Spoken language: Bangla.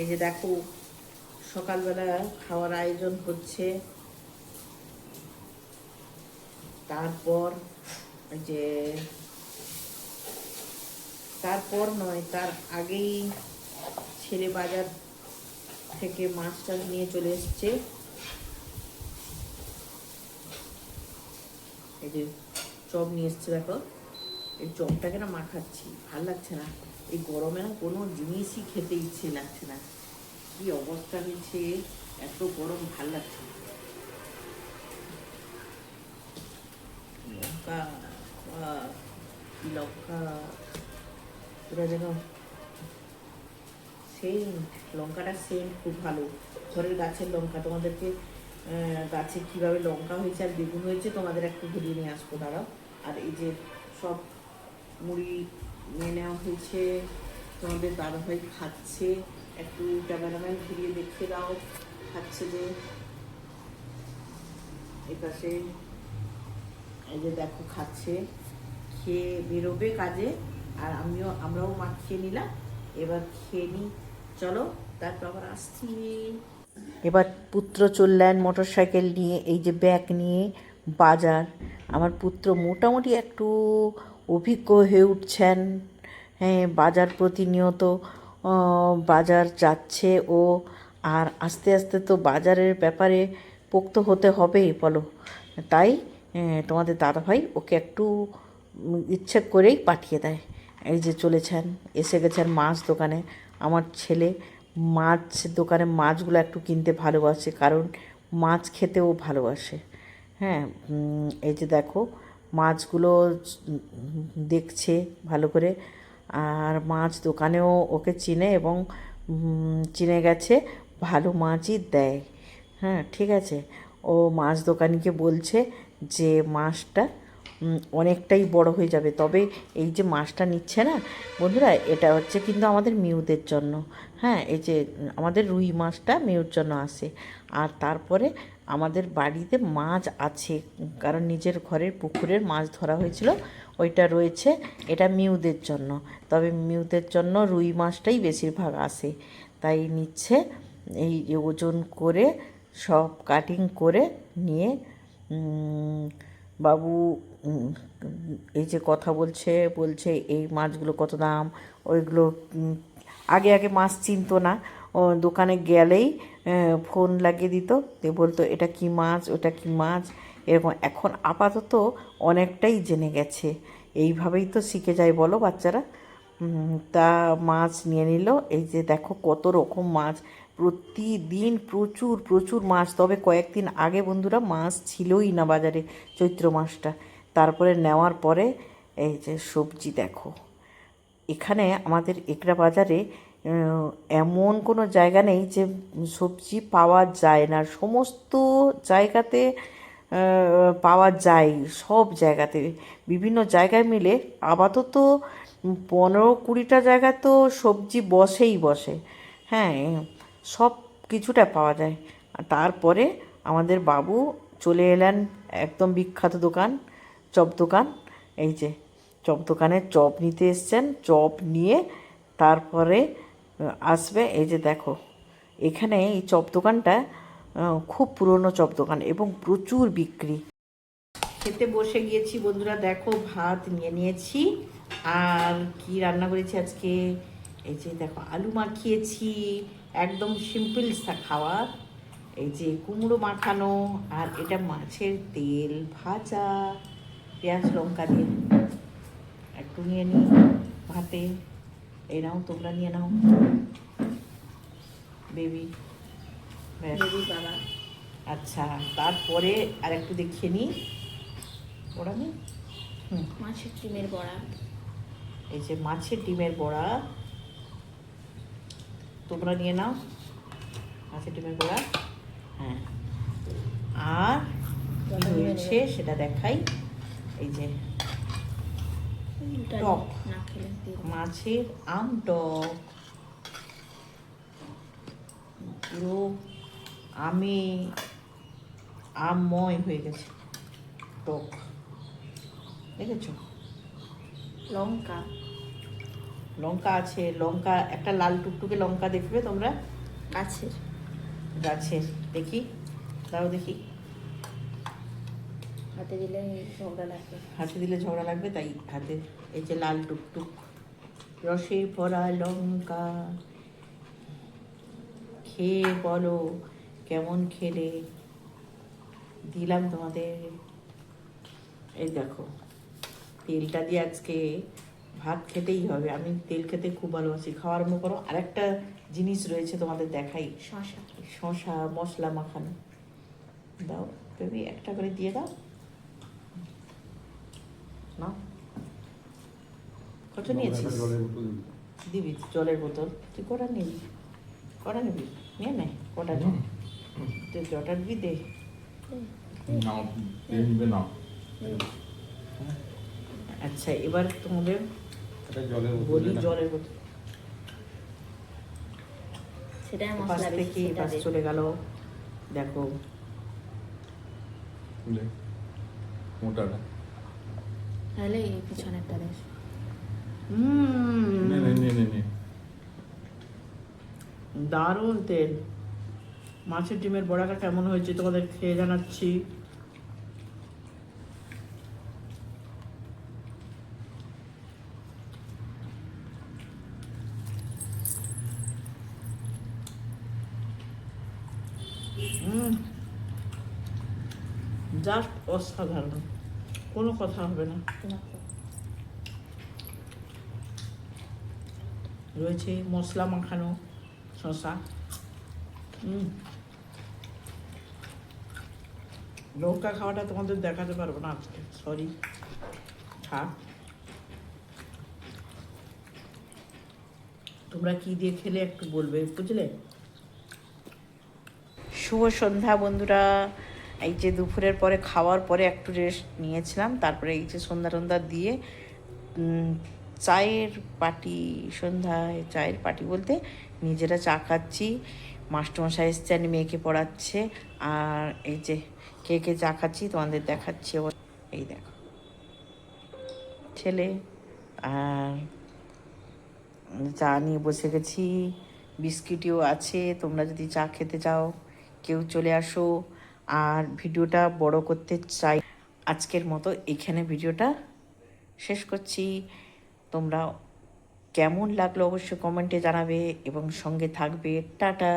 এই যে দেখো সকালবেলা খাওয়ার আয়োজন হচ্ছে। তারপর যে তারপর নয়, তার আগেই ছেলে বাজার থেকে মাছটা নিয়ে চলে এসছে। এই যে চপ নিয়ে এসছে, দেখো এই চপটাকে না মাখাচ্ছি, ভাল লাগছে না। এই গরমে না কোনো জিনিসই খেতে ইচ্ছে লাগছে না। কি অবস্থা হয়েছে, এত গরম, ভাল লাগছে না। লঙ্কা, লঙ্কা পুরো যেন সেন্ট, লঙ্কাটা সেন্ট খুব ভালো। ঘরের গাছের লঙ্কা। তোমাদেরকে গাছে কীভাবে লঙ্কা হয়েছে আর বেগুন হয়েছে তোমাদের একটু ঘুরিয়ে নিয়ে আসবো, দাঁড়াও। আর এই যে সব মুড়ি নিয়ে নেওয়া হয়েছে, তোমাদের দাদাভাই খাচ্ছে। একটু ক্যামেরাম্যান ঘুরিয়ে দেখে দাও, খাচ্ছে যে। এপাশে এই যে দেখো খাচ্ছে, খেয়ে বেরোবে কাজে। আর আমরাও মা খেয়ে নিলাম, এবার খেয়ে নিই, চলো তারপর আবার আসছি। এবার পুত্র চললেন মোটর সাইকেল নিয়ে, এই যে ব্যাগ নিয়ে বাজার। আমার পুত্র মোটামুটি একটু অভিজ্ঞ হয়ে উঠছেন। হ্যাঁ, বাজার প্রতিনিয়ত বাজার যাচ্ছে ও। আর আস্তে আস্তে তো বাজারের ব্যাপারে পোক্ত হতে হবেই, বলো। তাই তোমাদের দাদাভাই ওকে একটু ইচ্ছে করেই পাঠিয়ে দেয়। এই যে চলেছেন, এসে গেছেন মাছ দোকানে। আমার ছেলে মাছ দোকানে মাছগুলো একটু কিনতে ভালোবাসে, কারণ মাছ খেতেও ভালোবাসে। হ্যাঁ, এই যে দেখো মাছগুলো দেখছে ভালো করে। আর মাছ দোকানেও ওকে চিনে এবং চিনে গেছে, ভালো মাছই দেয়। হ্যাঁ, ঠিক আছে। ও মাছ দোকানিকে বলছে যে মাছটা অনেকটাই বড় হয়ে যাবে, তবে এই যে মাছটা নিচ্ছে না বন্ধুরা, এটা হচ্ছে কিন্তু আমাদের মিউদের জন্য। হ্যাঁ, এই যে আমাদের রুই মাছটা মিউর জন্য আসে। আর তারপরে আমাদের বাড়িতে মাছ আছে, কারণ নিজের ঘরের পুকুরের মাছ ধরা হয়েছিল, ওইটা রয়েছে, এটা মিউদের জন্য। তবে মিউদের জন্য রুই মাছটাই বেশিরভাগ আসে, তাই নিচ্ছে। এই ওজন করে সব কাটিং করে নিয়ে বাবু এই যে কথা বলছে এই মাছগুলো কত দাম, ওইগুলো। আগে আগে মাছ চিনতো না, ও দোকানে গেলেই ফোন লাগিয়ে দিত, দিয়ে বলতো এটা কি মাছ, ওটা কি মাছ, এরকম। এখন আপাতত অনেকটাই জেনে গেছে। এইভাবেই তো শিখে যায়, বলো বাচ্চারা। তা মাছ নিয়ে নিল। এই যে দেখো কত রকম মাছ, প্রতিদিন প্রচুর প্রচুর মাছ। তবে কয়েকদিন আগে বন্ধুরা মাছ ছিলই না বাজারে, চৈত্র মাসটা। তারপরে নেওয়ার পরে এই যে সবজি দেখো, এখানে আমাদের একরা বাজারে এমন কোনো জায়গা নেই যে সবজি পাওয়া যায় না। সমস্ত জায়গাতে পাওয়া যায়, সব জায়গাতে বিভিন্ন জায়গায় মিলে আপাতত 15-20টা জায়গায় তো সবজি বসেই বসে। হ্যাঁ, সব কিছুটা পাওয়া যায়। তারপরে আমাদের বাবু চলে এলেন একদম বিখ্যাত দোকান, চপ দোকান। এই যে চপ দোকানে চপ নিতে এসছেন, চপ নিয়ে তারপরে আসবে। এই যে দেখো এখানে এই চপ দোকানটা খুব পুরনো চপ দোকান এবং প্রচুর বিক্রি। খেতে বসে গিয়েছি বন্ধুরা, দেখো ভাত নিয়ে নিয়েছি। আর কি রান্না করেছি আজকে, এই যে দেখো আলু মাখিয়েছি, একদম সিম্পল খাবার। এই যে কুমড়ো মাখানো, আর এটা মাছের তেল ভাজা, পেঁয়াজ লঙ্কা দিয়ে। একটু নিয়ে নিই ভাতে। এই নাও, তোমরা নিয়ে নাও বেবি। বেবি বাবা। আচ্ছা, তারপরে আর একটু দেখিয়ে নিই, ওরা নিই মাছের ডিমের বড়া। এই যে মাছের ডিমের বড়া, তোমরা নিয়ে নাও মাছের ডিমের বড়া। হ্যাঁ, আর কি হয়েছে সেটা দেখাই। এই যে টক, মাছের আম টক, পুরো আমময় হয়ে গেছে টক, দেখেছো। লঙ্কা, লঙ্কা আছে, লঙ্কা একটা লাল টুকটুকে লঙ্কা দেখবে তোমরা, গাছের। গাছের। দেখি, দাও দেখি। হাতে দিলে ঝগড়া লাগবে। হাতে দিলে ঝগড়া লাগবে, তাই হাতে। এই যে লাল টুকটুক রসে ভরা লঙ্কা, খেয়ে বলো কেমন খেলে। দিলাম তোমাদের। এই দেখো, তেলটা দিয়ে আজকে ভাত খেতেই হবে। আমি তেল খেতে খুব ভালোবাসি। খাওয়া আরম্ভ করো। আরেকটা জিনিস রয়েছে তোমাদের দেখাই, শশা। শশা মশলা মাখানো। দাও বেবি, একটা করে দিয়ে দাও না। কত নিয়েছিস? দিবি জলের বোতল? তুই কটা নিবি? কটা নিবি? নিয়ে নে কটা নে। তুই কটা দিবি দে। আচ্ছা, এবার তোমাদের বলি জলের বোতল। সেটা পাশ মশলা থেকে বেশি, পাশ চলে গেল। দেখো মোটাটা তাহলে এই পিছনেরটা দেখ। দারুণ তেল। মাছের ডিমের বড়াটা কেমন হয়েছে তোমাদের খেয়ে জানাচ্ছি। জাস্ট অসাধারণ, কোনো কথা হবে না। রয়েছে মশলা মাখানো শসা। লঙ্কা খাওয়াটা তোমাদের দেখাতে পারবো না আজকে, সরি। থাক, তোমরা কি দিয়ে খেলে একটু বলবে, বুঝলে? শুভ সন্ধ্যা বন্ধুরা। এই যে দুপুরের পরে খাওয়ার পরে একটু রেস্ট নিয়েছিলাম, তারপরে এই যে সন্ধ্যা টন্ধ্যা দিয়ে চায়ের পার্টি, সন্ধ্যায় চায়ের পার্টি বলতে নিজেরা চা খাচ্ছি। মাস্টারমশাই এসছে, আমি মেয়েকে পড়াচ্ছে। আর এই যে কে কে চা খাচ্ছি তোমাদের দেখাচ্ছি। এই দেখো ছেলে, আর চা নিয়ে বসে গেছি। বিস্কিটও আছে, তোমরা যদি চা খেতে চাও কেউ চলে আসো। আর ভিডিওটা বড় করতে চাই, আজকের মতো এখানে ভিডিওটা শেষ করছি। তোমরা কেমন লাগলো অবশ্যই কমেন্টে জানাবে এবং সঙ্গে থাকবে। টাটা।